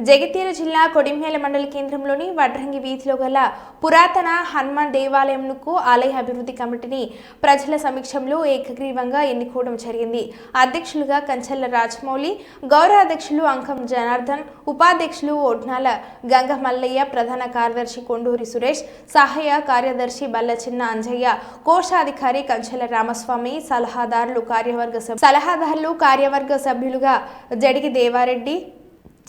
జగిత్యాల జిల్లా కొడిమ్యాల మండల కేంద్రంలోని వడ్రంగి వీధిలో గల పురాతన హనుమాన్ దేవాలయంకు ఆలయ అభివృద్ధి కమిటీని ప్రజల సమక్షంలో ఏకగ్రీవంగా ఎన్నుకోవడం జరిగింది. అధ్యక్షులుగా కంచెల రాజమౌళి, గౌరవ అధ్యక్షులు అంకం జనార్దన్, ఉపాధ్యక్షులు ఒడ్నాల గంగ మల్లయ్య, ప్రధాన కార్యదర్శి కొండూరి సురేష్, సహాయ కార్యదర్శి బల్లచిన్న అంజయ్య, కోశాధికారి కంచెల రామస్వామి, సలహాదారులు కార్యవర్గ సభ్యులుగా జడిగి దేవారెడ్డి,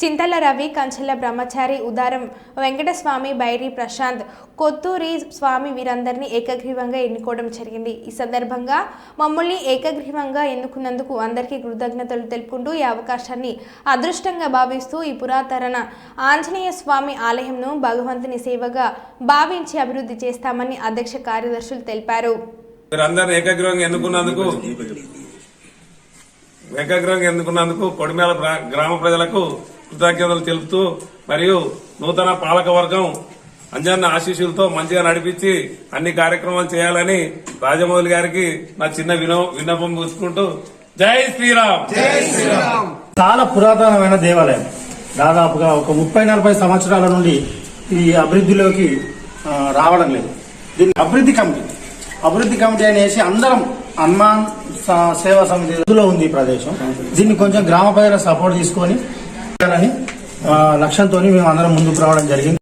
చింతల రవి, కంచెల బ్రహ్మచారి, ఉదారం వెంకటస్వామి, బైరి ప్రశాంత్, కొత్తూరి స్వామి వీరందరినీ ఏకగ్రీవంగా ఎన్నుకోవడం జరిగింది. ఈ సందర్భంగా మమ్మల్ని ఏకగ్రీవంగా ఎన్నుకున్నందుకు అందరికీ కృతజ్ఞతలు తెలుపుకుంటూ ఈ అవకాశాన్ని అదృష్టంగా భావిస్తూ ఈ పురాతన ఆంజనేయ స్వామి ఆలయంను భగవంతుని సేవగా భావించి అభివృద్ధి చేస్తామని అధ్యక్ష కార్యదర్శులు తెలిపారు. ఎన్నుకున్నందుకు కొడిమ్యాల గ్రామ ప్రజలకు కృతజ్ఞతలు తెలుపుతూ మరియు నూతన పాలక వర్గం అంజన్న ఆశీస్సులతో మంచిగా నడిపించి అన్ని కార్యక్రమాలు చేయాలని రాజమౌళి గారికి నా చిన్న విన్నపం పూసుకుంటూ జై శ్రీరామ్. చాలా పురాతనమైన దేవాలయం. దాదాపుగా ఒక 30-40 సంవత్సరాల నుండి ఈ అభివృద్ధిలోకి రావడం లేదు. దీన్ని అభివృద్ధి కమిటీ అనేసి అందరం హనుమాన్ సేవా సమితిలో ఉంది ఈ ప్రదేశం. దీన్ని కొంచెం గ్రామ ప్రజల సపోర్ట్ తీసుకొని లక్ష్యంతో మేము అందరం ముందుకు రావడం జరిగింది.